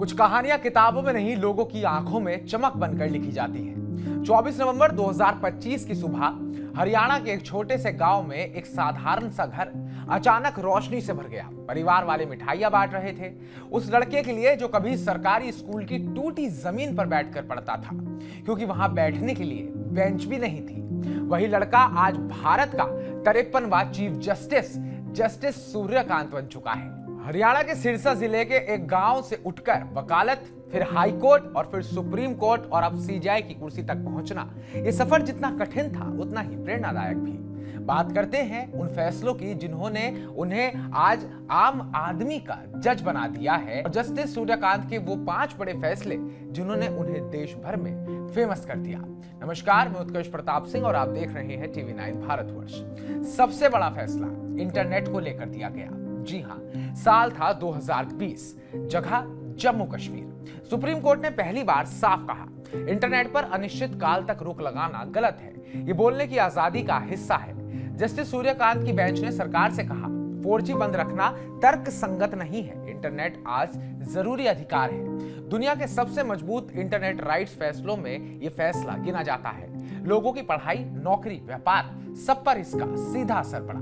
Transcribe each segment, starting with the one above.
कुछ कहानियां किताबों में नहीं, लोगों की आंखों में चमक बनकर लिखी जाती हैं। 24 नवंबर 2025 की सुबह हरियाणा के एक छोटे से गांव में एक साधारण सा घर अचानक रोशनी से भर गया। परिवार वाले मिठाइयां बांट रहे थे उस लड़के के लिए जो कभी सरकारी स्कूल की टूटी जमीन पर बैठकर पढ़ता था, क्योंकि वहां बैठने के लिए बेंच भी नहीं थी। वही लड़का आज भारत का 53वां चीफ जस्टिस सूर्यकांत बन चुका है। हरियाणा के सिरसा जिले के एक गांव से उठकर वकालत, फिर हाई कोर्ट और फिर सुप्रीम कोर्ट और अब सीजेआई की कुर्सी तक पहुंचना, ये सफर जितना कठिन था उतना ही प्रेरणादायक भी। बात करते हैं उन फैसलों की जिन्होंने उन्हें आज आम आदमी का जज बना दिया है, और जस्टिस सूर्यकांत के वो 5 बड़े फैसले जिन्होंने उन्हें देश भर में फेमस कर दिया। नमस्कार, मैं उत्कर्ष प्रताप सिंह और आप देख रहे हैं टीवी 9 भारतवर्ष। सबसे बड़ा फैसला इंटरनेट को लेकर दिया गया। जी हां, साल था 2020, जगह जम्मू कश्मीर। सुप्रीम कोर्ट ने पहली बार साफ कहा, इंटरनेट पर अनिश्चित काल तक रोक लगाना गलत है, ये बोलने की आजादी का हिस्सा है। जस्टिस सूर्यकांत की बेंच ने सरकार से कहा, 4G बंद रखना तर्क संगत नहीं है, इंटरनेट आज जरूरी अधिकार है। दुनिया के सबसे मजबूत इंटरनेट राइट्स फैसलों में यह फैसला गिना जाता है। लोगों की पढ़ाई, नौकरी, व्यापार, सब पर इसका सीधा असर पड़ा।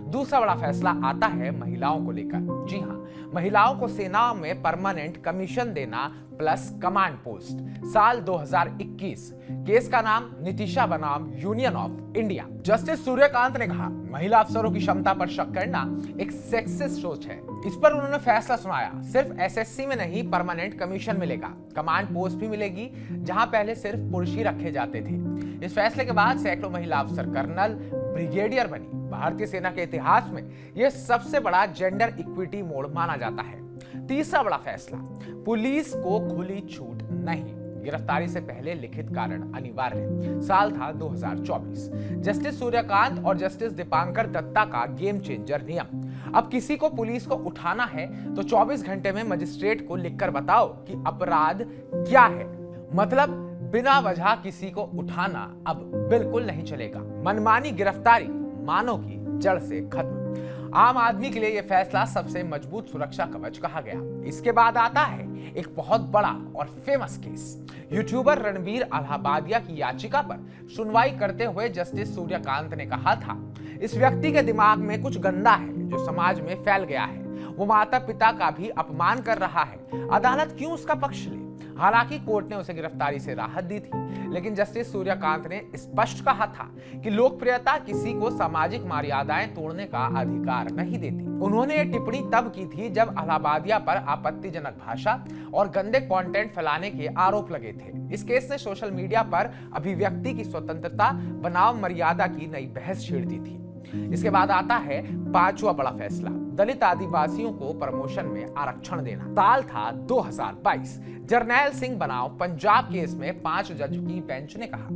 दूसरा बड़ा फैसला आता है महिलाओं को लेकर। जी हां, महिलाओं को सेना में परमानेंट कमीशन देना प्लस कमांड पोस्ट। साल 2021, केस का नाम नितिशा बनाम union of India. Justice Suryakant ने कहा, महिला अफसरों की क्षमता पर शक करना एक सेक्सिस्ट सोच है। इस पर उन्होंने फैसला सुनाया, सिर्फ एसएससी में नहीं परमानेंट कमीशन मिलेगा, कमांड पोस्ट भी मिलेगी, जहां पहले सिर्फ पुरुष ही रखे जाते थे। इस फैसले के बाद सैकड़ों महिला अफसर कर्नल, ब्रिगेडियर बनी। भारतीय सेना के इतिहास में यह सबसे बड़ा जेंडर इक्विटी मोड़ माना जाता है। तीसरा बड़ा फैसला, पुलिस को खुली छूट नहीं, गिरफ्तारी से पहले लिखित कारण अनिवार्य। साल था 2024, जस्टिस सूर्यकांत और जस्टिस दीपांकर दत्ता का गेम चेंजर नियम। अब किसी को पुलिस को उठाना है तो 24 घंटे में मजिस्ट्रेट को लिखकर बताओ कि अपराध क्या है। मतलब बिना वजह किसी को उठाना अब बिल्कुल नहीं चलेगा। मनमानी गिरफ्तारी मानव की जड़ से खत्म। आम आदमी के लिए यह फैसला सबसे मजबूत सुरक्षा कवच कहा गया। इसके बाद आता है एक बहुत बड़ा और फेमस केस। यूट्यूबर रणबीर अलाहाबादिया की याचिका पर सुनवाई करते हुए जस्टिस सूर्यकांत ने कहा था, इस व्यक्ति के दिमाग में कुछ गंदा है जो समाज में फैल गया है। वो माता पिता का भी अपमान कर रहा है। अदालत क्यों उसका पक्ष ले? हालांकि कोर्ट ने उसे गिरफ्तारी से राहत दी थी, लेकिन जस्टिस सूर्यकांत ने स्पष्ट कहा था कि लोकप्रियता किसी को सामाजिक मर्यादाएं तोड़ने का अधिकार नहीं देती। उन्होंने ये टिप्पणी तब की थी जब अलाहाबादिया पर आपत्तिजनक भाषा और गंदे कंटेंट फैलाने के आरोप लगे थे। इस केस ने सोशल मीडिया पर अभिव्यक्ति की स्वतंत्रता बनाम मर्यादा की नई बहस छेड़ दी थी। इसके बाद आता है 5वां बड़ा फैसला, दलित आदिवासियों को प्रमोशन में आरक्षण देना। साल था 2022, जरनैल सिंह बनाम पंजाब केस में 5 जज की बेंच ने कहा,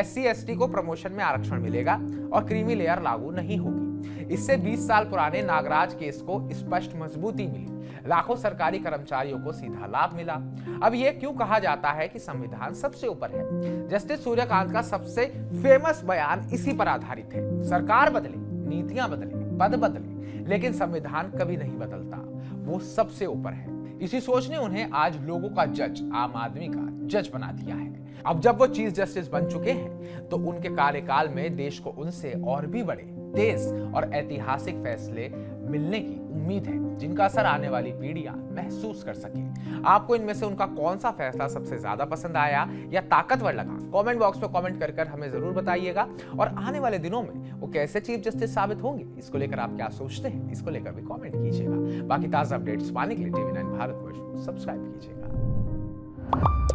SC/ST को प्रमोशन में आरक्षण मिलेगा और क्रीमी लेयर लागू नहीं होगी। इससे 20 साल पुराने नागराज केस को स्पष्ट मजबूती मिली। लाखों सरकारी कर्मचारियों को सीधा लाभ मिला। अब यह क्यों कहा जाता है कि संविधान सबसे ऊपर है? जस्टिस सूर्यकांत का सबसे फेमस बयान इसी पर आधारित है। सरकार बदले, नीतियां बदले, पद बदले, लेकिन संविधान कभी नहीं बदलता, वो सबसे ऊपर है। इसी सोच ने उन्हें आज लोगों का जज, आम आदमी का जज बना दिया है। अब जब वो चीफ जस्टिस बन चुके हैं तो उनके कार्यकाल में देश को उनसे और भी बड़े, तेज और ऐतिहासिक फैसले मिलने की उम्मीद है, जिनका असर आने वाली पीढ़ियां महसूस कर सके। आपको इनमें से उनका कौन सा फैसला सबसे ज्यादा पसंद आया या ताकतवर लगा? कमेंट बॉक्स में कमेंट कर हमें जरूर बताइएगा। और आने वाले दिनों में वो कैसे चीफ जस्टिस साबित होंगे, इसको लेकर आप क्या सोचते हैं, इसको लेकर भी कमेंट कीजिएगा। बाकी ताजा अपडेट्स पाने के लिए टीवी 9 भारतवर्ष को सब्सक्राइब कीजिएगा।